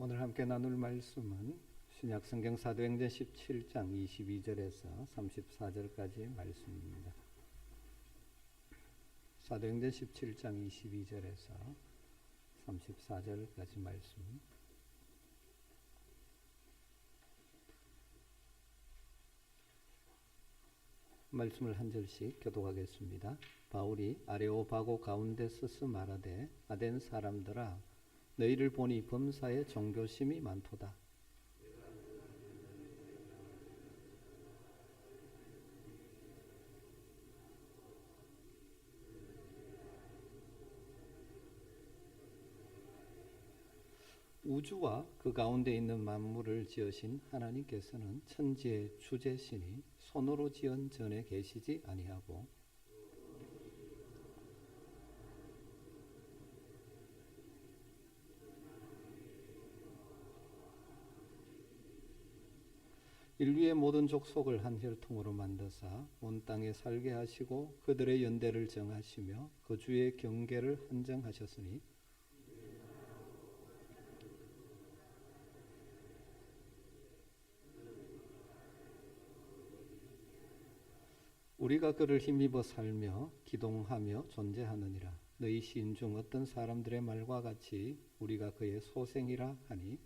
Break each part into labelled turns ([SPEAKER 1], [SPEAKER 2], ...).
[SPEAKER 1] 오늘 함께 나눌 말씀은 신약성경 사도행전 17장 22절에서 34절까지 말씀입니다. 사도행전 17장 22절에서 34절까지 말씀. 말씀을 한 절씩 교독하겠습니다. 바울이 아레오바고 가운데 서서 말하되 아덴 사람들아 너희를 보니 범사에 정교심이 많도다. 우주와 그 가운데 있는 만물을 지으신 하나님께서는 천지의 주재신이 손으로 지은 전에 계시지 아니하고 인류의 모든 족속을 한 혈통으로 만드사 온 땅에 살게 하시고 그들의 연대를 정하시며 그 주의 경계를 한정하셨으니 우리가 그를 힘입어 살며 기동하며 존재하느니라. 너희 시인 중 어떤 사람들의 말과 같이 우리가 그의 소생이라 하니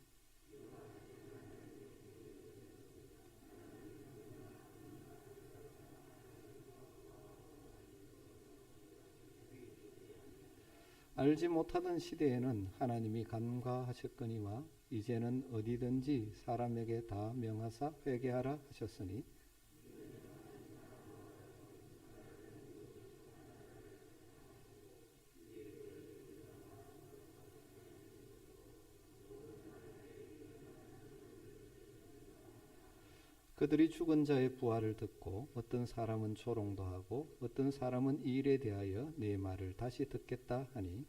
[SPEAKER 1] 알지 못하던 시대에는 하나님이 간과하셨거니와 이제는 어디든지 사람에게 다 명하사 회개하라 하셨으니 그들이 죽은 자의 부활을 듣고 어떤 사람은 조롱도 하고 어떤 사람은 이 일에 대하여 내 말을 다시 듣겠다 하니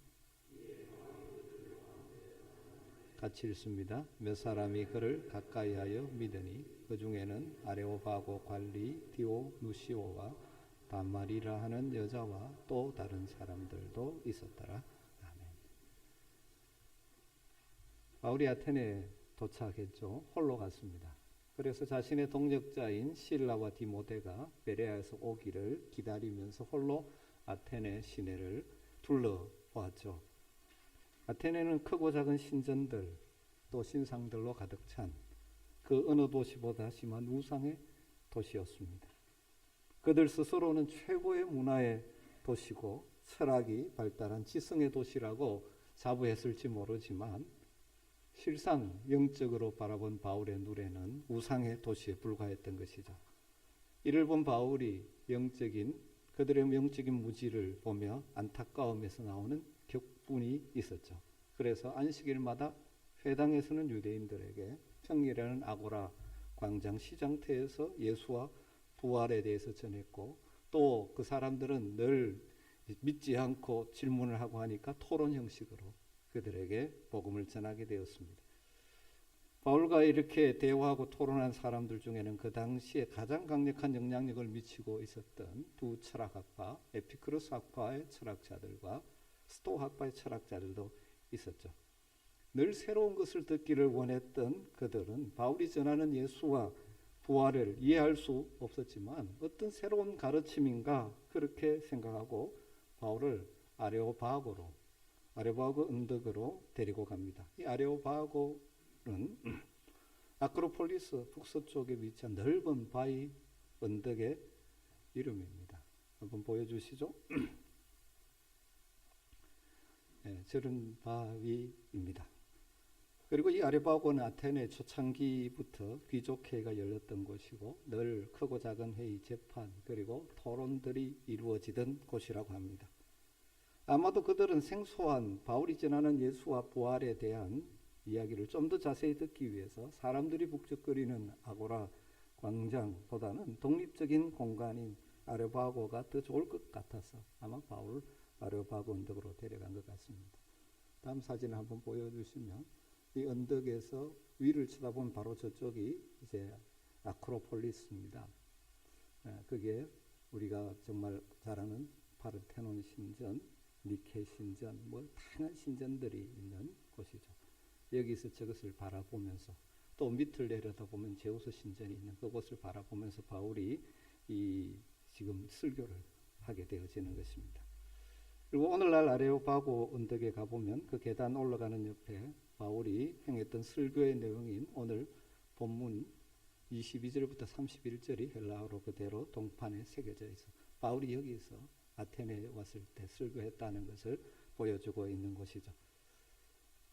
[SPEAKER 1] 같이 읽습니다. 몇 사람이 그를 가까이하여 믿으니 그 중에는 아레오바고 관리 디오누시오와 다말이라 하는 여자와 또 다른 사람들도 있었더라. 아멘. 바울이 아테네에 도착했죠. 홀로 갔습니다. 그래서 자신의 동역자인 실라와 디모데가 베레아에서 오기를 기다리면서 홀로 아테네 시내를 둘러보았죠. 아테네는 크고 작은 신전들 또 신상들로 가득 찬 그 어느 도시보다 심한 우상의 도시였습니다. 그들 스스로는 최고의 문화의 도시고 철학이 발달한 지성의 도시라고 자부했을지 모르지만 실상 영적으로 바라본 바울의 눈에는 우상의 도시에 불과했던 것이죠. 이를 본 바울이 그들의 영적인 무지를 보며 안타까움에서 나오는 격분이 있었죠. 그래서 안식일마다 회당에서는 유대인들에게 평일에는 아고라 광장 시장터에서 예수와 부활에 대해서 전했고 또 그 사람들은 늘 믿지 않고 질문을 하고 하니까 토론 형식으로 그들에게 복음을 전하게 되었습니다. 바울과 이렇게 대화하고 토론한 사람들 중에는 그 당시에 가장 강력한 영향력을 미치고 있었던 두 철학학파, 에피쿠로스 학파의 철학자들과 스토 학파의 철학자들도 있었죠. 늘 새로운 것을 듣기를 원했던 그들은 바울이 전하는 예수와 부활을 이해할 수 없었지만 어떤 새로운 가르침인가 그렇게 생각하고 바울을 아레오바고 언덕으로 데리고 갑니다. 이 아레오바고는 아크로폴리스 북서쪽에 위치한 넓은 바위 언덕의 이름입니다. 한번 보여주시죠. 네, 저런 바위입니다. 그리고 이 아레오바고는 아테네 초창기부터 귀족회의가 열렸던 곳이고 늘 크고 작은 회의, 재판 그리고 토론들이 이루어지던 곳이라고 합니다. 아마도 그들은 생소한 바울이 전하는 예수와 부활에 대한 이야기를 좀 더 자세히 듣기 위해서 사람들이 북적거리는 아고라 광장보다는 독립적인 공간인 아레오바고가 더 좋을 것 같아서 아마 바울을 아레오바고 언덕으로 데려간 것 같습니다. 다음 사진을 한번 보여주시면 이 언덕에서 위를 쳐다보면 바로 저쪽이 이제 아크로폴리스입니다. 그게 우리가 정말 잘 아는 파르테논 신전, 니케 신전, 다양한 신전들이 있는 곳이죠. 여기서 저것을 바라보면서 또 밑을 내려다보면 제우스 신전이 있는 그곳을 바라보면서 바울이 이 지금 설교를 하게 되어지는 것입니다. 그리고 오늘날 아레오파고 언덕에 가보면 그 계단 올라가는 옆에 바울이 행했던 설교의 내용인 오늘 본문 22절부터 31절이 헬라어로 그대로 동판에 새겨져 있어 바울이 여기서 아테네에 왔을 때 설교했다는 것을 보여주고 있는 것이죠.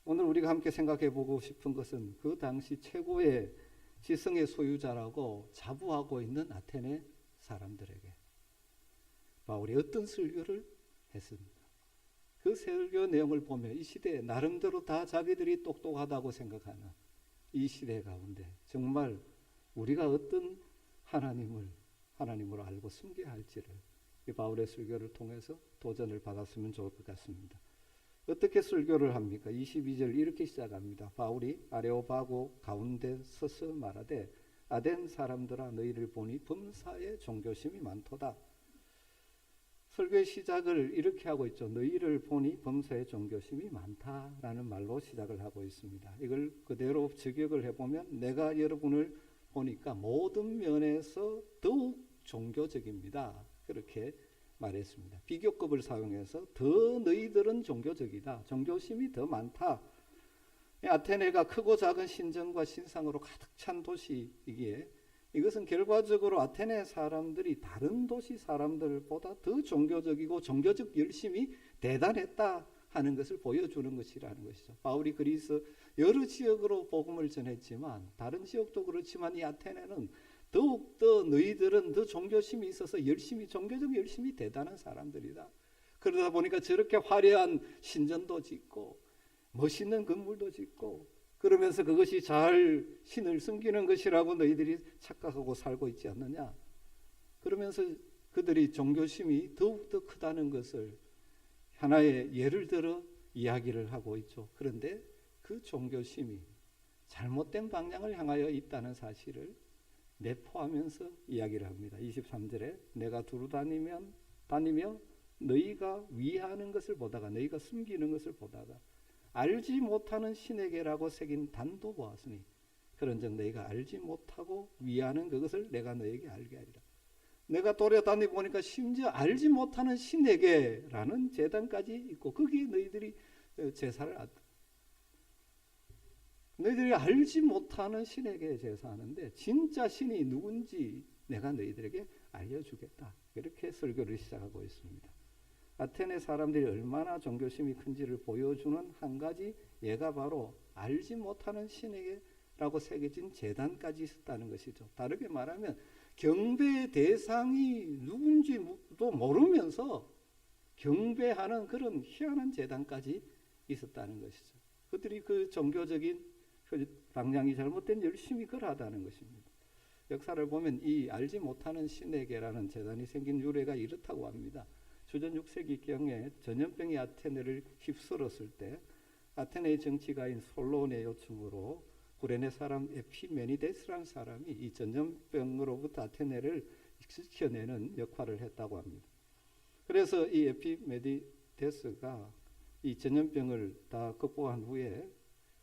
[SPEAKER 1] 오늘 우리가 함께 생각해 보고 싶은 것은 그 당시 최고의 지성의 소유자라고 자부하고 있는 아테네 사람들에게 바울이 어떤 설교를 했습니까? 그 설교 내용을 보면 이 시대에 나름대로 다 자기들이 똑똑하다고 생각하는 이 시대 가운데 정말 우리가 어떤 하나님으로 알고 숨겨야 할지를 이 바울의 설교를 통해서 도전을 받았으면 좋을 것 같습니다. 어떻게 설교를 합니까? 22절 이렇게 시작합니다. 바울이 아레오파고 가운데 서서 말하되 아덴 사람들아 너희를 보니 범사에 종교심이 많도다. 설교의 시작을 이렇게 하고 있죠. 너희를 보니 범사에 종교심이 많다라는 말로 시작을 하고 있습니다. 이걸 그대로 직역을 해보면 내가 여러분을 보니까 모든 면에서 더욱 종교적입니다. 그렇게 말했습니다. 비교급을 사용해서 더 너희들은 종교적이다. 종교심이 더 많다. 아테네가 크고 작은 신전과 신상으로 가득 찬 도시이기에 이것은 결과적으로 아테네 사람들이 다른 도시 사람들보다 더 종교적이고 종교적 열심이 대단했다 하는 것을 보여주는 것이라는 것이죠. 바울이 그리스 여러 지역으로 복음을 전했지만 다른 지역도 그렇지만 이 아테네는 더욱더 너희들은 더 종교심이 있어서 종교적 열심이 대단한 사람들이다. 그러다 보니까 저렇게 화려한 신전도 짓고 멋있는 건물도 짓고 그러면서 그것이 잘 신을 섬기는 것이라고 너희들이 착각하고 살고 있지 않느냐. 그러면서 그들이 종교심이 더욱더 크다는 것을 하나의 예를 들어 이야기를 하고 있죠. 그런데 그 종교심이 잘못된 방향을 향하여 있다는 사실을 내포하면서 이야기를 합니다. 23절에 내가 두루 다니며 너희가 위하는 것을 보다가 너희가 숨기는 것을 보다가 알지 못하는 신에게라고 새긴 단도 보았으니 그런즉 너희가 알지 못하고 위하는 그것을 내가 너희에게 알게 하리라. 내가 돌아다니 보니까 심지어 알지 못하는 신에게라는 제단까지 있고 거기에 너희들이 제사를 너희들이 알지 못하는 신에게 제사하는데 진짜 신이 누군지 내가 너희들에게 알려주겠다. 이렇게 설교를 시작하고 있습니다. 아테네 사람들이 얼마나 종교심이 큰지를 보여주는 한 가지 예가 바로 알지 못하는 신에게라고 새겨진 제단까지 있었다는 것이죠. 다르게 말하면 경배의 대상이 누군지도 모르면서 경배하는 그런 희한한 제단까지 있었다는 것이죠. 그들이 그 종교적인 방향이 잘못된 열심히 그러하다는 것입니다. 역사를 보면 이 알지 못하는 신에게라는 제단이 생긴 유래가 이렇다고 합니다. 주전 6세기경에 전염병이 아테네를 휩쓸었을 때 아테네의 정치가인 솔론의 요청으로 구레네 사람 에피메니데스라는 사람이 이 전염병으로부터 아테네를 지켜내는 역할을 했다고 합니다. 그래서 이 에피메니데스가 이 전염병을 다 극복한 후에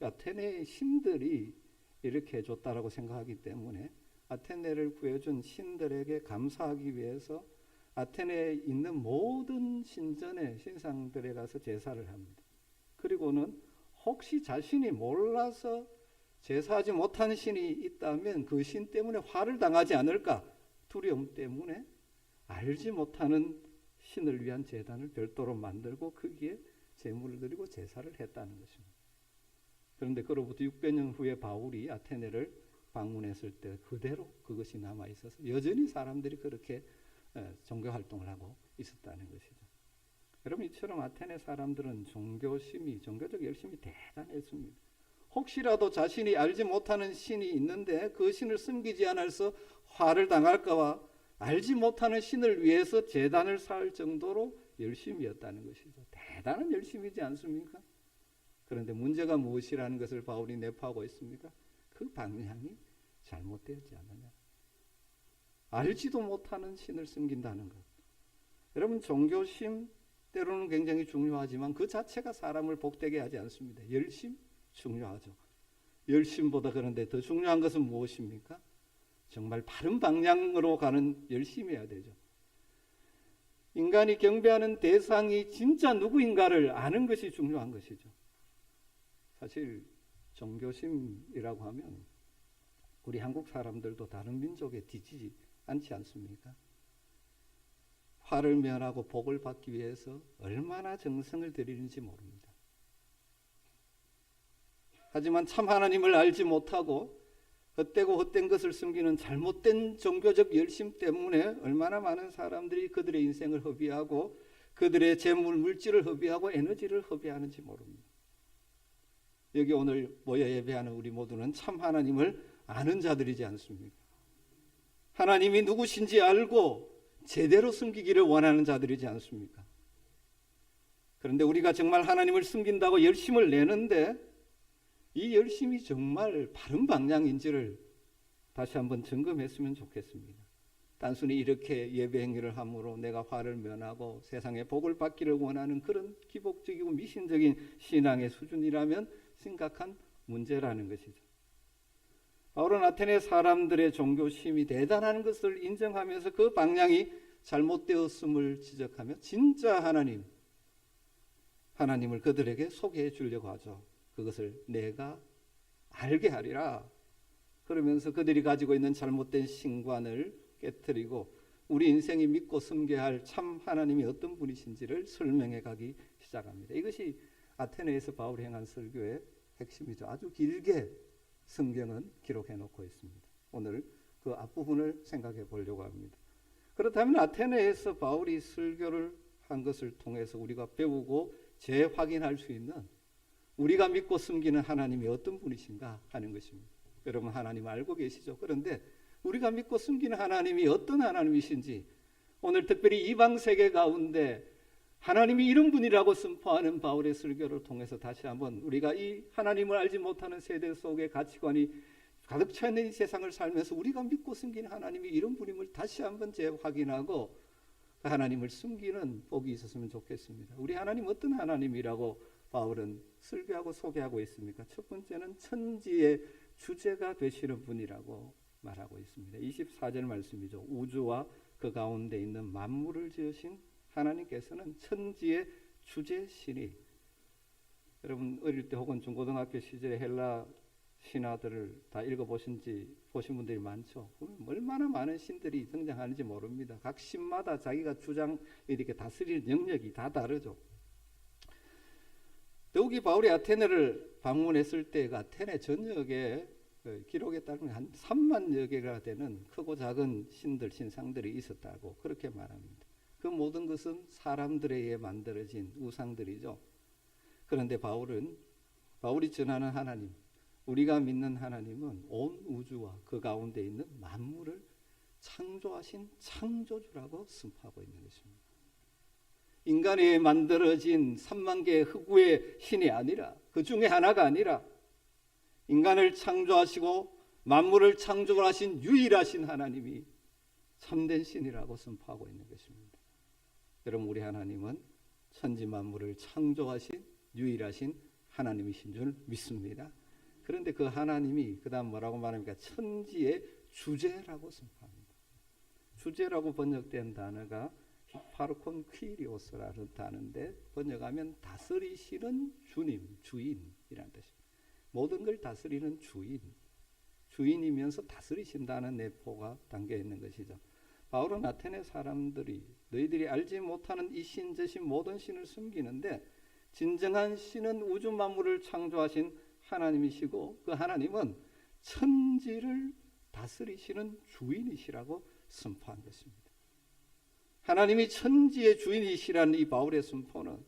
[SPEAKER 1] 아테네의 신들이 이렇게 해줬다라고 생각하기 때문에 아테네를 구해준 신들에게 감사하기 위해서 아테네에 있는 모든 신전의 신상들에 가서 제사를 합니다. 그리고는 혹시 자신이 몰라서 제사하지 못한 신이 있다면 그 신 때문에 화를 당하지 않을까 두려움 때문에 알지 못하는 신을 위한 제단을 별도로 만들고 거기에 제물을 드리고 제사를 했다는 것입니다. 그런데 그로부터 600년 후에 바울이 아테네를 방문했을 때 그대로 그것이 남아 있어서 여전히 사람들이 그렇게 종교 활동을 하고 있었다는 것이죠. 여러분 이처럼 아테네 사람들은 종교적 열심이 대단했습니다. 혹시라도 자신이 알지 못하는 신이 있는데 그 신을 섬기지 않아서 화를 당할까봐 알지 못하는 신을 위해서 제단을 쌓을 정도로 열심이었다는 것이죠. 대단한 열심이지 않습니까? 그런데 문제가 무엇이라는 것을 바울이 내포하고 있습니까? 그 방향이 잘못되었지 않느냐. 알지도 못하는 신을 섬긴다는 것. 여러분 종교심 때로는 굉장히 중요하지만 그 자체가 사람을 복되게 하지 않습니다. 열심, 중요하죠. 열심보다 그런데 더 중요한 것은 무엇입니까? 정말 바른 방향으로 가는 열심이어야 되죠. 인간이 경배하는 대상이 진짜 누구인가를 아는 것이 중요한 것이죠. 사실 종교심이라고 하면 우리 한국 사람들도 다른 민족에 뒤지지 않지 않습니까? 화를 면하고 복을 받기 위해서 얼마나 정성을 들이는지 모릅니다. 하지만 참 하나님을 알지 못하고 헛되고 헛된 것을 숨기는 잘못된 종교적 열심 때문에 얼마나 많은 사람들이 그들의 인생을 허비하고 그들의 재물, 물질을 허비하고 에너지를 허비하는지 모릅니다. 여기 오늘 모여 예배하는 우리 모두는 참 하나님을 아는 자들이지 않습니까? 하나님이 누구신지 알고 제대로 숨기기를 원하는 자들이지 않습니까? 그런데 우리가 정말 하나님을 숨긴다고 열심을 내는데 이 열심이 정말 바른 방향인지를 다시 한번 점검했으면 좋겠습니다. 단순히 이렇게 예배 행위를 함으로 내가 화를 면하고 세상에 복을 받기를 원하는 그런 기복적이고 미신적인 신앙의 수준이라면 심각한 문제라는 것이죠. 바울은 아테네 사람들의 종교심이 대단한 것을 인정하면서 그 방향이 잘못되었음을 지적하며 진짜 하나님을 그들에게 소개해 주려고 하죠. 그것을 내가 알게 하리라. 그러면서 그들이 가지고 있는 잘못된 신관을 깨트리고 우리 인생이 믿고 섬겨야 할 참 하나님이 어떤 분이신지를 설명해 가기 시작합니다. 이것이 아테네에서 바울이 행한 설교의 핵심이죠. 아주 길게 성경은 기록해 놓고 있습니다. 오늘 그 앞부분을 생각해 보려고 합니다. 그렇다면 아테네에서 바울이 설교를 한 것을 통해서 우리가 배우고 재확인할 수 있는 우리가 믿고 섬기는 하나님이 어떤 분이신가 하는 것입니다. 여러분 하나님 알고 계시죠? 그런데 우리가 믿고 섬기는 하나님이 어떤 하나님이신지 오늘 특별히 이방 세계 가운데 하나님이 이런 분이라고 선포하는 바울의 설교를 통해서 다시 한번 우리가 이 하나님을 알지 못하는 세대 속의 가치관이 가득 차 있는 이 세상을 살면서 우리가 믿고 섬기는 하나님이 이런 분임을 다시 한번 재확인하고 그 하나님을 숨기는 복이 있었으면 좋겠습니다. 우리 하나님 어떤 하나님이라고 바울은 설교하고 소개하고 있습니까? 첫 번째는 천지의 주제가 되시는 분이라고 말하고 있습니다. 24절 말씀이죠. 우주와 그 가운데 있는 만물을 지으신 하나님께서는 천지의 주제시니, 여러분 어릴 때 혹은 중고등학교 시절에 헬라 신화들을 다 읽어보신 분들이 많죠. 얼마나 많은 신들이 등장하는지 모릅니다. 각 신마다 자기가 주장 이렇게 다스리는 영역이 다 다르죠. 더욱이 바울이 아테네를 방문했을 때 그 아테네 전역에 기록에 따르면 한 3만여 개가 되는 크고 작은 신들, 신상들이 있었다고 그렇게 말합니다. 그 모든 것은 사람들에 의해 만들어진 우상들이죠. 그런데 바울이 전하는 하나님, 우리가 믿는 하나님은 온 우주와 그 가운데 있는 만물을 창조하신 창조주라고 선포하고 있는 것입니다. 인간에 의해 만들어진 3만 개의 흑우의 신이 아니라, 그 중에 하나가 아니라 인간을 창조하시고 만물을 창조하신 유일하신 하나님이 참된 신이라고 선포하고 있는 것입니다. 여러분 우리 하나님은 천지 만물을 창조하신 유일하신 하나님이신 줄 믿습니다. 그런데 그 하나님이 그 다음 뭐라고 말합니까? 천지의 주제라고 선포합니다. 주제라고 번역된 단어가 히파르콘 퀴리오스라는 단어인데 번역하면 다스리시는 주님, 주인이라는 뜻입니다. 모든 걸 다스리는 주인이면서 다스리신다는 내포가 담겨 있는 것이죠. 바울은 아테네 사람들이 너희들이 알지 못하는 이 신 저 신 모든 신을 숨기는데 진정한 신은 우주 만물을 창조하신 하나님이시고 그 하나님은 천지를 다스리시는 주인이시라고 선포한 것입니다. 하나님이 천지의 주인이시라는 이 바울의 선포는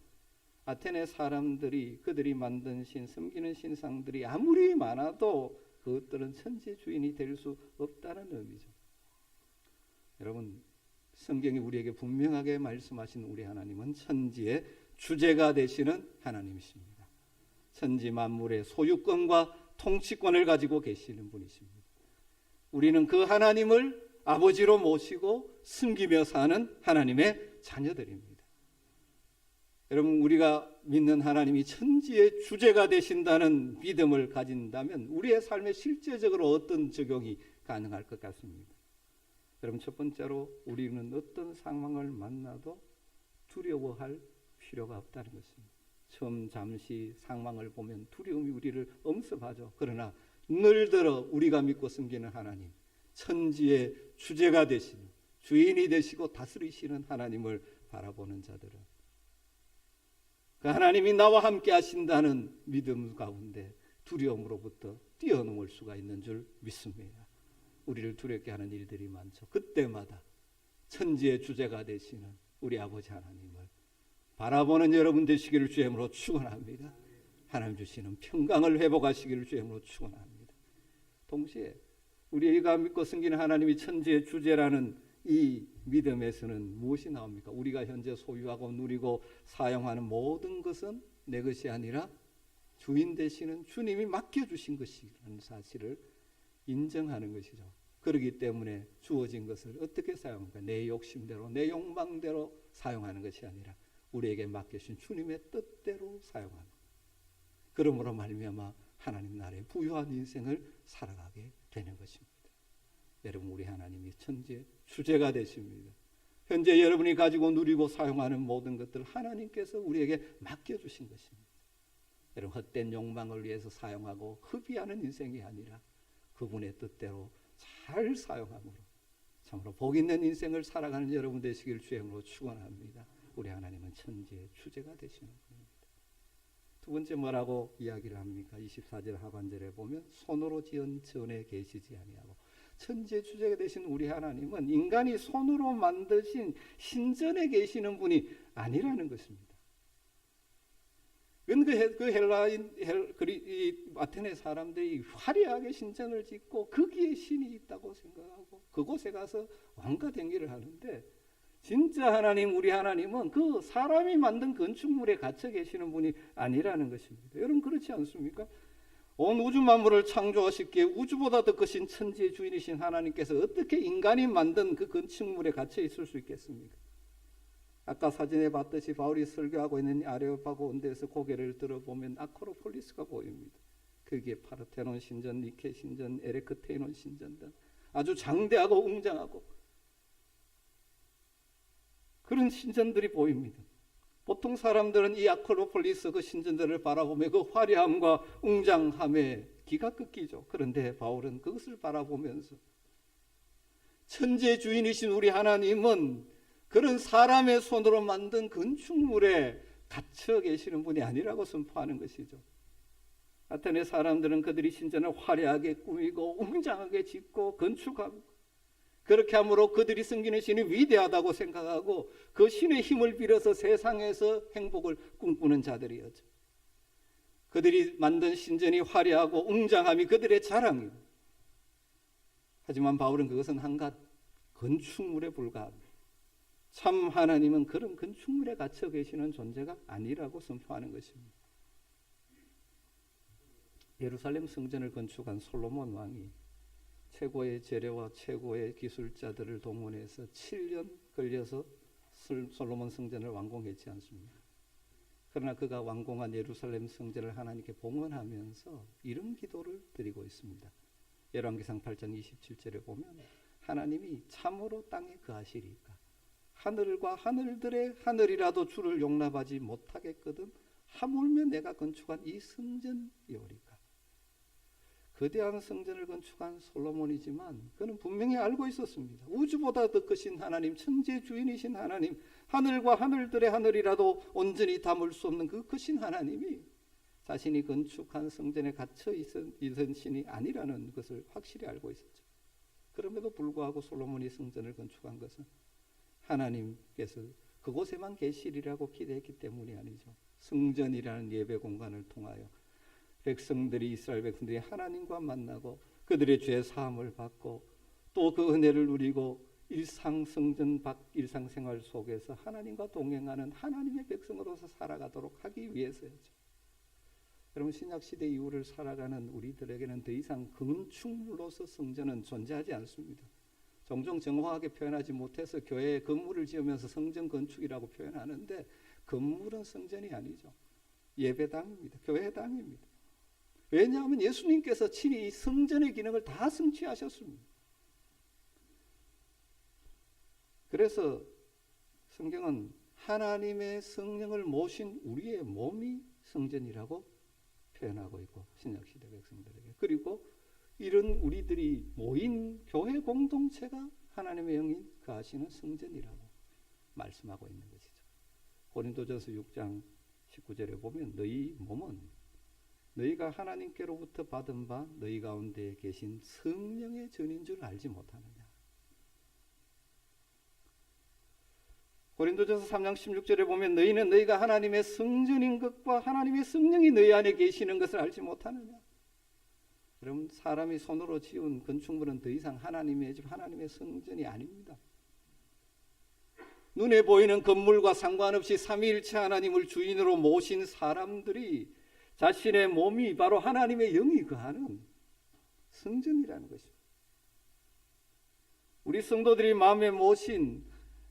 [SPEAKER 1] 아테네 사람들이 그들이 만든 신, 섬기는 신상들이 아무리 많아도 그것들은 천지의 주인이 될 수 없다는 의미죠. 여러분 성경이 우리에게 분명하게 말씀하신 우리 하나님은 천지의 주제가 되시는 하나님이십니다. 천지 만물의 소유권과 통치권을 가지고 계시는 분이십니다. 우리는 그 하나님을 아버지로 모시고 숨기며 사는 하나님의 자녀들입니다. 여러분, 우리가 믿는 하나님이 천지의 주제가 되신다는 믿음을 가진다면 우리의 삶에 실제적으로 어떤 적용이 가능할 것 같습니다. 여러분, 첫 번째로 우리는 어떤 상황을 만나도 두려워할 필요가 없다는 것입니다. 처음 잠시 상황을 보면 두려움이 우리를 엄습하죠. 그러나 늘들어 우리가 믿고 섬기는 하나님, 천지의 주제가 되시는, 주인이 되시고 다스리시는 하나님을 바라보는 자들은 그 하나님이 나와 함께 하신다는 믿음 가운데 두려움으로부터 뛰어넘을 수가 있는 줄 믿습니다. 우리를 두렵게 하는 일들이 많죠. 그때마다 천지의 주제가 되시는 우리 아버지 하나님을 바라보는 여러분 되시기를 주의 이름으로 축원합니다. 하나님 주시는 평강을 회복하시기를 주의 이름으로 축원합니다. 동시에 우리가 믿고 섬기는 하나님이 천지의 주제라는 이 믿음에서는 무엇이 나옵니까? 우리가 현재 소유하고 누리고 사용하는 모든 것은 내 것이 아니라 주인 되시는 주님이 맡겨주신 것이라는 사실을 인정하는 것이죠. 그렇기 때문에 주어진 것을 어떻게 사용할까? 내 욕심대로, 내 욕망대로 사용하는 것이 아니라 우리에게 맡겨주신 주님의 뜻대로 사용하는, 그러므로 말미암아 하나님 나라의 부유한 인생을 살아가게 되는 것입니다. 여러분, 우리 하나님이 천지의 주제가 되십니다. 현재 여러분이 가지고 누리고 사용하는 모든 것들 하나님께서 우리에게 맡겨주신 것입니다. 여러분, 헛된 욕망을 위해서 사용하고 허비하는 인생이 아니라 그분의 뜻대로 잘 사용함으로 참으로 복 있는 인생을 살아가는 여러분 되시길 주의 이름으로 축원합니다. 우리 하나님은 천지의 주제가 되시는 분입니다. 두 번째 뭐라고 이야기를 합니까? 24절 하반절에 보면 손으로 지은 전에 계시지 아니하고, 천지의 주제가 되신 우리 하나님은 인간이 손으로 만드신 신전에 계시는 분이 아니라는 것입니다. 아테네 사람들이 화려하게 신전을 짓고 거기에 신이 있다고 생각하고 그곳에 가서 왕과 댕기를 하는데, 진짜 하나님, 우리 하나님은 그 사람이 만든 건축물에 갇혀 계시는 분이 아니라는 것입니다. 여러분, 그렇지 않습니까? 온 우주 만물을 창조하시기에 우주보다 더 크신 천지의 주인이신 하나님께서 어떻게 인간이 만든 그 건축물에 갇혀 있을 수 있겠습니까? 아까 사진에 봤듯이 바울이 설교하고 있는 아레오파고 온데에서 고개를 들어보면 아크로폴리스가 보입니다. 거기에 파르테논 신전, 니케 신전, 에레크테이논 신전 등 아주 장대하고 웅장하고 그런 신전들이 보입니다. 보통 사람들은 이 아크로폴리스 그 신전들을 바라보며 그 화려함과 웅장함에 기가 꺾이죠. 그런데 바울은 그것을 바라보면서 천지의 주인이신 우리 하나님은 그런 사람의 손으로 만든 건축물에 갇혀 계시는 분이 아니라고 선포하는 것이죠. 아테네 사람들은 그들이 신전을 화려하게 꾸미고 웅장하게 짓고 건축하고 그렇게 함으로 그들이 섬기는 신이 위대하다고 생각하고 그 신의 힘을 빌어서 세상에서 행복을 꿈꾸는 자들이었죠. 그들이 만든 신전이 화려하고 웅장함이 그들의 자랑이고, 하지만 바울은 그것은 한갓 건축물에 불과합니다. 참 하나님은 그런 건축물에 갇혀 계시는 존재가 아니라고 선포하는 것입니다. 예루살렘 성전을 건축한 솔로몬 왕이 최고의 재료와 최고의 기술자들을 동원해서 7년 걸려서 솔로몬 성전을 완공했지 않습니까? 그러나 그가 완공한 예루살렘 성전을 하나님께 봉헌하면서 이런 기도를 드리고 있습니다. 열왕기상 8장 27절에 보면 하나님이 참으로 땅에 거하시리까? 하늘과 하늘들의 하늘이라도 주를 용납하지 못하겠거든 하물며 내가 건축한 이 성전이오리까? 거대한 성전을 건축한 솔로몬이지만 그는 분명히 알고 있었습니다. 우주보다 더 크신 하나님, 천지의 주인이신 하나님, 하늘과 하늘들의 하늘이라도 온전히 담을 수 없는 그 크신 하나님이 자신이 건축한 성전에 갇혀 있던 신이 아니라는 것을 확실히 알고 있었죠. 그럼에도 불구하고 솔로몬이 성전을 건축한 것은 하나님께서 그곳에만 계시리라고 기대했기 때문이 아니죠. 성전이라는 예배 공간을 통하여 백성들이, 이스라엘 백성들이 하나님과 만나고 그들의 죄 사함을 받고 또 그 은혜를 누리고 일상성전 밖 일상생활 속에서 하나님과 동행하는 하나님의 백성으로서 살아가도록 하기 위해서였죠. 여러분, 신약시대 이후를 살아가는 우리들에게는 더 이상 건축물로서 성전은 존재하지 않습니다. 종종 정확하게 표현하지 못해서 교회에 건물을 지으면서 성전 건축이라고 표현하는데 건물은 성전이 아니죠. 예배당입니다. 교회당입니다. 왜냐하면 예수님께서 친히 이 성전의 기능을 다 성취하셨습니다. 그래서 성경은 하나님의 성령을 모신 우리의 몸이 성전이라고 표현하고 있고, 신약시대 백성들에게. 그리고 이런 우리들이 모인 교회 공동체가 하나님의 영이 거하시는 성전이라고 말씀하고 있는 것이죠. 고린도전서 6장 19절에 보면 너희 몸은 너희가 하나님께로부터 받은 바 너희 가운데 계신 성령의 전인 줄 알지 못하느냐. 고린도전서 3장 16절에 보면 너희는 너희가 하나님의 성전인 것과 하나님의 성령이 너희 안에 계시는 것을 알지 못하느냐. 여러분, 사람이 손으로 지은 건축물은 더 이상 하나님의 집, 하나님의 성전이 아닙니다. 눈에 보이는 건물과 상관없이 삼위일체 하나님을 주인으로 모신 사람들이 자신의 몸이 바로 하나님의 영이 거하는 성전이라는 것입니다. 우리 성도들이 마음에 모신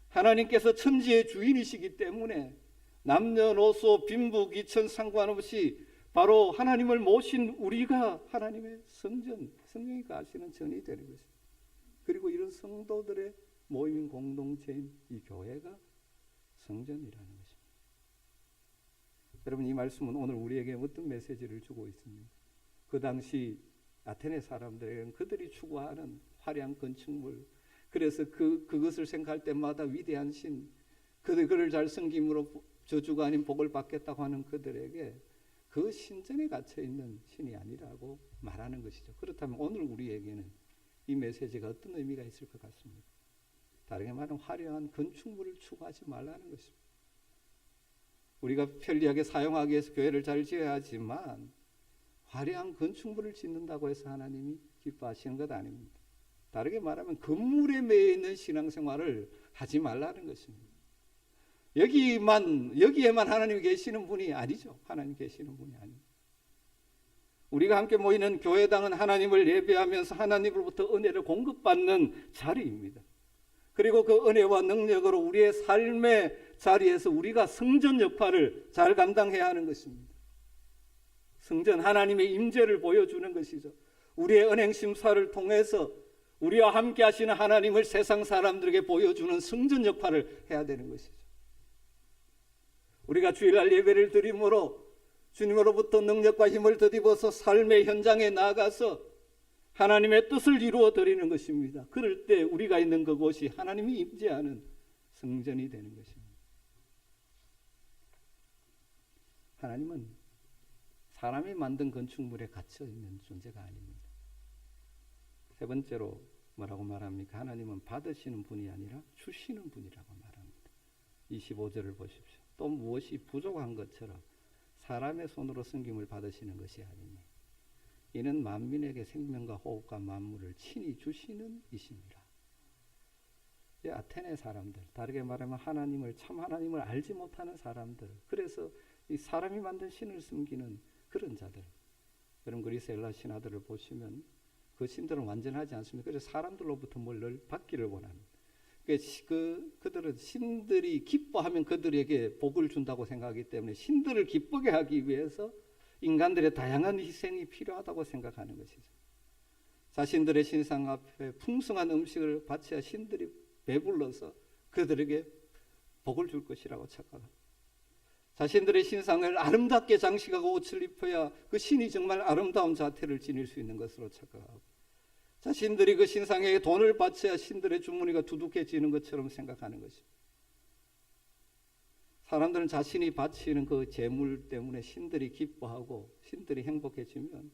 [SPEAKER 1] 하나님께서 천지의 주인이시기 때문에 남녀노소 빈부 귀천 상관없이 바로 하나님을 모신 우리가 하나님의 성전, 성령이 거하시는 전이 되는 것입니다. 그리고 이런 성도들의 모임인 공동체인 이 교회가 성전이라는 것입니다. 여러분, 이 말씀은 오늘 우리에게 어떤 메시지를 주고 있습니까? 그 당시 아테네 사람들에게는 그들이 추구하는 화려한 건축물, 그래서 그것을 생각할 때마다 위대한 신, 그들을 잘 섬김으로 저주가 아닌 복을 받겠다고 하는 그들에게 그 신전에 갇혀 있는 신이 아니라고 말하는 것이죠. 그렇다면 오늘 우리에게는 이 메시지가 어떤 의미가 있을 것 같습니까? 다르게 말하면 화려한 건축물을 추구하지 말라는 것입니다. 우리가 편리하게 사용하기 위해서 교회를 잘 지어야 하지만 화려한 건축물을 짓는다고 해서 하나님이 기뻐하시는 것 아닙니다. 다르게 말하면 건물에 매여 있는 신앙생활을 하지 말라는 것입니다. 여기에만 하나님이 계시는 분이 아니죠. 하나님 계시는 분이 아닙니다. 우리가 함께 모이는 교회당은 하나님을 예배하면서 하나님으로부터 은혜를 공급받는 자리입니다. 그리고 그 은혜와 능력으로 우리의 삶의 자리에서 우리가 성전 역할을 잘 감당해야 하는 것입니다. 성전, 하나님의 임재를 보여주는 것이죠. 우리의 은행 심사를 통해서 우리와 함께 하시는 하나님을 세상 사람들에게 보여주는 성전 역할을 해야 되는 것이죠. 우리가 주일날 예배를 드림으로 주님으로부터 능력과 힘을 덧입어서 삶의 현장에 나가서 하나님의 뜻을 이루어 드리는 것입니다. 그럴 때 우리가 있는 그곳이 하나님이 임재하는 성전이 되는 것입니다. 하나님은 사람이 만든 건축물에 갇혀 있는 존재가 아닙니다. 세 번째로 뭐라고 말합니까? 하나님은 받으시는 분이 아니라 주시는 분이라고 말합니다. 25절을 보십시오. 또 무엇이 부족한 것처럼 사람의 손으로 섬김을 받으시는 것이 아니니 이는 만민에게 생명과 호흡과 만물을 친히 주시는 이십니다. 이 아테네 사람들, 다르게 말하면 참 하나님을 알지 못하는 사람들, 그래서 이 사람이 만든 신을 섬기는 그런 자들. 여러분, 그리스 헬라 신화들을 보시면 그 신들은 완전하지 않습니다. 그래서 사람들로부터 뭘 받기를 원합니다. 그들은 신들이 기뻐하면 그들에게 복을 준다고 생각하기 때문에 신들을 기쁘게 하기 위해서 인간들의 다양한 희생이 필요하다고 생각하는 것이죠. 자신들의 신상 앞에 풍성한 음식을 바쳐야 신들이 배불러서 그들에게 복을 줄 것이라고 착각합니다. 자신들의 신상을 아름답게 장식하고 옷을 입어야 그 신이 정말 아름다운 자태를 지닐 수 있는 것으로 착각하고, 자신들이 그 신상에 돈을 바쳐야 신들의 주머니가 두둑해지는 것처럼 생각하는 것입니다. 사람들은 자신이 바치는 그 재물 때문에 신들이 기뻐하고 신들이 행복해지면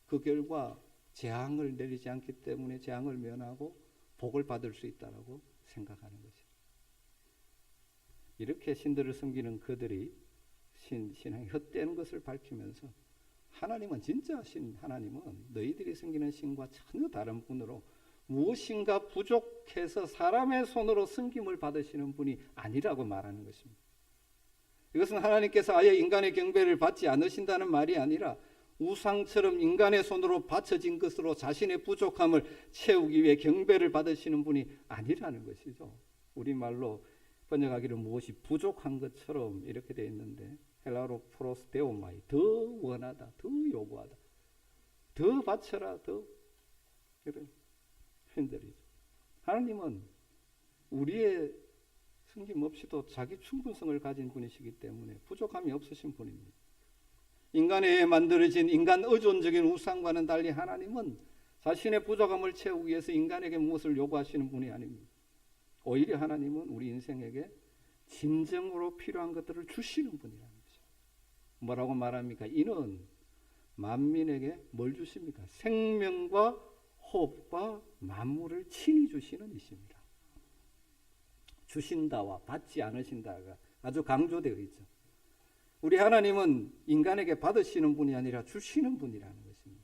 [SPEAKER 1] 그 결과 재앙을 내리지 않기 때문에 재앙을 면하고 복을 받을 수 있다고 생각하는 것입니다. 이렇게 신들을 섬기는 그들이 신앙이 헛되는 것을 밝히면서 하나님은 진짜 하나님은 너희들이 섬기는 신과 전혀 다른 분으로 무엇인가 부족해서 사람의 손으로 섬김을 받으시는 분이 아니라고 말하는 것입니다. 이것은 하나님께서 아예 인간의 경배를 받지 않으신다는 말이 아니라 우상처럼 인간의 손으로 바쳐진 것으로 자신의 부족함을 채우기 위해 경배를 받으시는 분이 아니라는 것이죠. 우리말로 번역하기를 무엇이 부족한 것처럼 이렇게 되어 있는데 헬라어로 프로스데오마이, 더 원하다, 더 요구하다, 더 바쳐라, 더 이런 표현들이죠. 하나님은 우리의 승김 없이도 자기 충분성을 가진 분이시기 때문에 부족함이 없으신 분입니다. 인간에 의해 만들어진 인간 의존적인 우상과는 달리 하나님은 자신의 부족함을 채우기 위해서 인간에게 무엇을 요구하시는 분이 아닙니다. 오히려 하나님은 우리 인생에게 진정으로 필요한 것들을 주시는 분이라는 거죠. 뭐라고 말합니까? 이는 만민에게 뭘 주십니까? 생명과 호흡과 만물을 친히 주시는 이십니다. 주신다와 받지 않으신다가 아주 강조되어 있죠. 우리 하나님은 인간에게 받으시는 분이 아니라 주시는 분이라는 것입니다.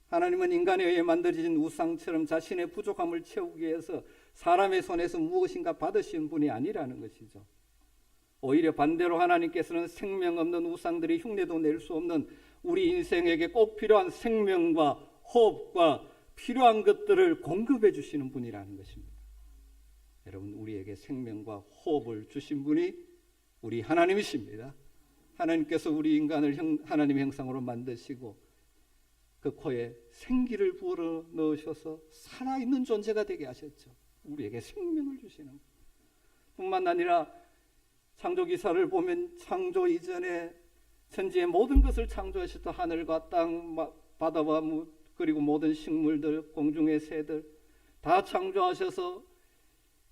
[SPEAKER 1] 하나님은 인간에 의해 만들어진 우상처럼 자신의 부족함을 채우기 위해서 사람의 손에서 무엇인가 받으신 분이 아니라는 것이죠. 오히려 반대로 하나님께서는 생명 없는 우상들이 흉내도 낼 수 없는 우리 인생에게 꼭 필요한 생명과 호흡과 필요한 것들을 공급해 주시는 분이라는 것입니다. 여러분, 우리에게 생명과 호흡을 주신 분이 우리 하나님이십니다. 하나님께서 우리 인간을 하나님의 형상으로 만드시고 그 코에 생기를 부어 넣으셔서 살아있는 존재가 되게 하셨죠. 우리에게 생명을 주시는 뿐만 아니라 창조기사를 보면 창조 이전에 천지의 모든 것을 창조하셨다. 하늘과 땅, 바다와 물, 그리고 모든 식물들, 공중의 새들 다 창조하셔서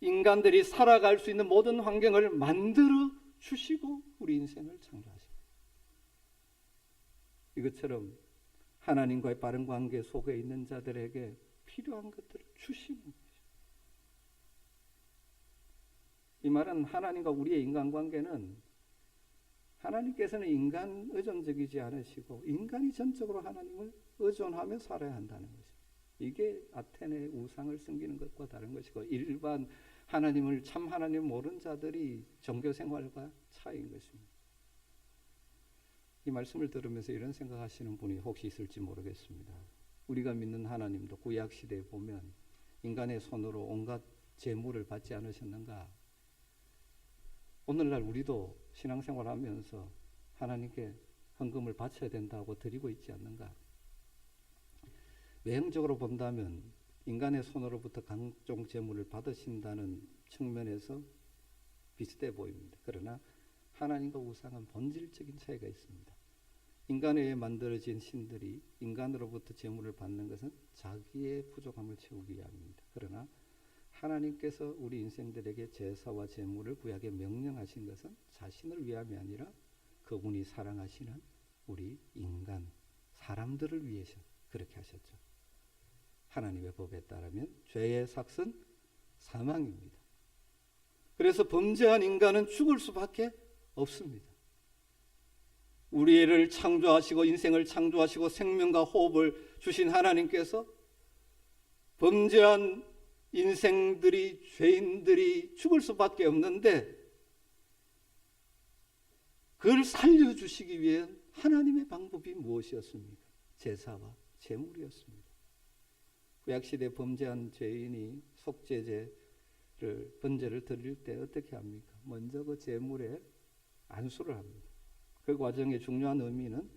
[SPEAKER 1] 인간들이 살아갈 수 있는 모든 환경을 만들어 주시고 우리 인생을 창조하십니다. 이것처럼 하나님과의 바른 관계 속에 있는 자들에게 필요한 것들을 주시는 것입니다. 이 말은 하나님과 우리의 인간관계는 하나님께서는 인간 의존적이지 않으시고 인간이 전적으로 하나님을 의존하며 살아야 한다는 것입니다. 이게 아테네의 우상을 섬기는 것과 다른 것이고 일반 하나님을 참 하나님을 모르는 자들이 종교생활과 차이인 것입니다. 이 말씀을 들으면서 이런 생각하시는 분이 혹시 있을지 모르겠습니다. 우리가 믿는 하나님도 구약시대에 보면 인간의 손으로 온갖 제물을 받지 않으셨는가? 오늘날 우리도 신앙생활하면서 하나님께 헌금을 바쳐야 된다고 드리고 있지 않는가? 외형적으로 본다면 인간의 손으로부터 각종 제물을 받으신다는 측면에서 비슷해 보입니다. 그러나 하나님과 우상은 본질적인 차이가 있습니다. 인간에 의해 만들어진 신들이 인간으로부터 제물을 받는 것은 자기의 부족함을 채우기 위함입니다. 그러나 하나님께서 우리 인생들에게 제사와 제물을 구약에 명령하신 것은 자신을 위함이 아니라 그분이 사랑하시는 우리 인간, 사람들을 위해서 그렇게 하셨죠. 하나님의 법에 따르면 죄의 삭은 사망입니다. 그래서 범죄한 인간은 죽을 수밖에 없습니다. 우리를 창조하시고 인생을 창조하시고 생명과 호흡을 주신 하나님께서 범죄한 인생들이, 죄인들이 죽을 수밖에 없는데 그걸 살려주시기 위해 하나님의 방법이 무엇이었습니까? 제사와 제물이었습니다. 구약시대 범죄한 죄인이 속죄제를, 번제를 드릴 때 어떻게 합니까? 먼저 그 제물에 안수를 합니다. 그 과정의 중요한 의미는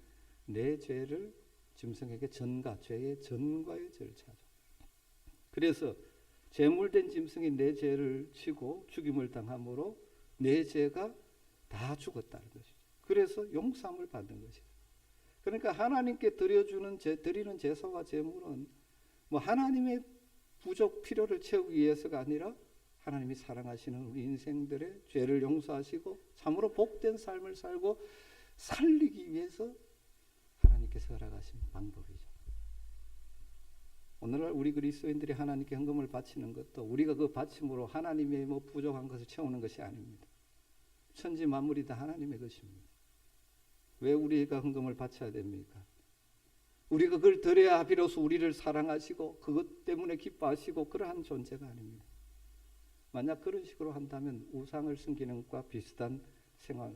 [SPEAKER 1] 내 죄를 짐승에게 전가, 죄의 전가의 절차죠. 그래서 제물된 짐승이 내 죄를 지고 죽임을 당함으로 내 죄가 다 죽었다는 것이죠. 그래서 용서함을 받는 것이죠. 그러니까 하나님께 드리는 제사와 제물은 뭐 하나님의 부족 필요를 채우기 위해서가 아니라 하나님이 사랑하시는 우리 인생들의 죄를 용서하시고 참으로 복된 삶을 살고 살리기 위해서 하나님께서 허락하신 방법이죠. 오늘날 우리 그리스도인들이 하나님께 헌금을 바치는 것도 우리가 그 바침으로 하나님의 뭐 부족한 것을 채우는 것이 아닙니다. 천지 만물이 다 하나님의 것입니다. 왜 우리가 헌금을 바쳐야 됩니까? 우리가 그걸 드려야 비로소 우리를 사랑하시고 그것 때문에 기뻐하시고 그러한 존재가 아닙니다. 만약 그런 식으로 한다면 우상을 섬기는 것과 비슷한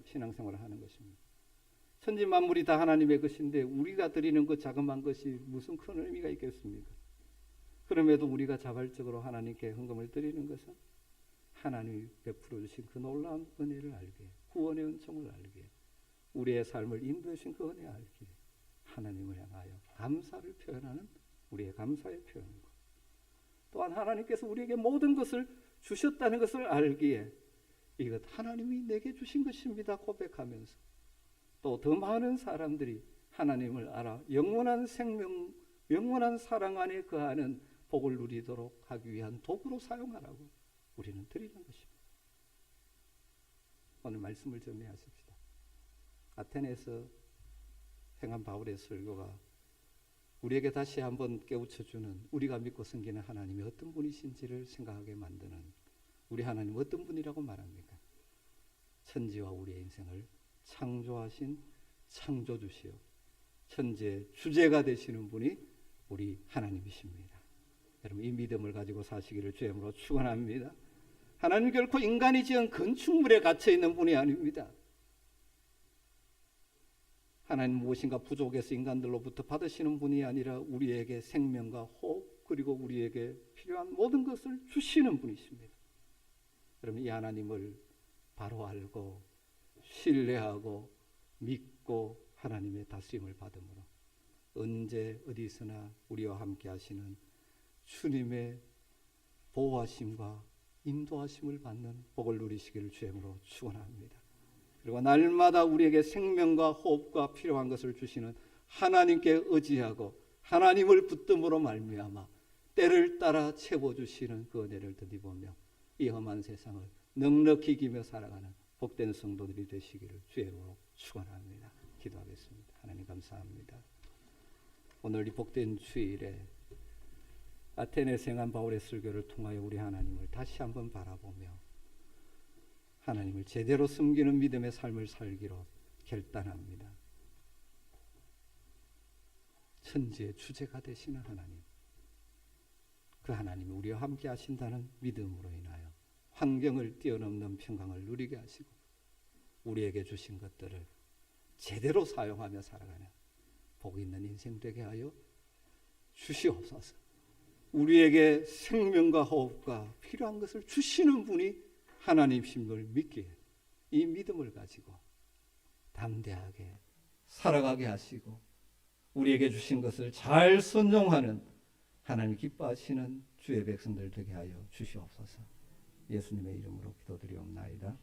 [SPEAKER 1] 신앙생활을 하는 것입니다. 천지 만물이 다 하나님의 것인데 우리가 드리는 그 자그마한 것이 무슨 큰 의미가 있겠습니까? 그럼에도 우리가 자발적으로 하나님께 헌금을 드리는 것은 하나님이 베풀어 주신 그 놀라운 은혜를 알기에, 구원의 은총을 알기에, 우리의 삶을 인도해 주신 그 은혜 알기에 하나님을 향하여 감사를 표현하는 우리의 감사의 표현이고, 또한 하나님께서 우리에게 모든 것을 주셨다는 것을 알기에 이것 하나님이 내게 주신 것입니다 고백하면서, 또 더 많은 사람들이 하나님을 알아 영원한 생명, 영원한 사랑 안에 거하는 복을 누리도록 하기 위한 도구로 사용하라고 우리는 드리는 것입니다. 오늘 말씀을 정리하십시다. 아테네에서 행한 바울의 설교가 우리에게 다시 한번 깨우쳐주는, 우리가 믿고 섬기는 하나님이 어떤 분이신지를 생각하게 만드는, 우리 하나님 어떤 분이라고 말합니까? 천지와 우리의 인생을 창조하신 창조주시요 천지의 주제가 되시는 분이 우리 하나님이십니다. 여러분, 이 믿음을 가지고 사시기를 주의 이름으로 축원합니다. 하나님 결코 인간이 지은 건축물에 갇혀 있는 분이 아닙니다. 하나님 무엇인가 부족해서 인간들로부터 받으시는 분이 아니라 우리에게 생명과 호흡, 그리고 우리에게 필요한 모든 것을 주시는 분이십니다. 여러분, 이 하나님을 바로 알고 신뢰하고 믿고 하나님의 다스림을 받음으로 언제 어디서나 우리와 함께 하시는 주님의 보호하심과 인도하심을 받는 복을 누리시기를 주의 이름으로 축원합니다. 그리고 날마다 우리에게 생명과 호흡과 필요한 것을 주시는 하나님께 의지하고 하나님을 붙듦으로 말미암아 때를 따라 채워주시는 그 은혜를 덧입으며 이 험한 세상을 넉넉히 이기며 살아가는 복된 성도들이 되시기를 주의 이름으로 축원합니다. 기도하겠습니다. 하나님 감사합니다. 오늘 이 복된 주일에 아테네에서 행한 바울의 설교를 통하여 우리 하나님을 다시 한번 바라보며 하나님을 제대로 섬기는 믿음의 삶을 살기로 결단합니다. 천지의 주제가 되시는 하나님, 그 하나님이 우리와 함께 하신다는 믿음으로 인하여 환경을 뛰어넘는 평강을 누리게 하시고 우리에게 주신 것들을 제대로 사용하며 살아가는 복 있는 인생 되게 하여 주시옵소서. 우리에게 생명과 호흡과 필요한 것을 주시는 분이 하나님이신 걸 믿기에 이 믿음을 가지고 담대하게 살아가게 하시고 우리에게 주신 것을 잘 순종하는 하나님 기뻐하시는 주의 백성들 되게 하여 주시옵소서. 예수님의 이름으로 기도드리옵나이다.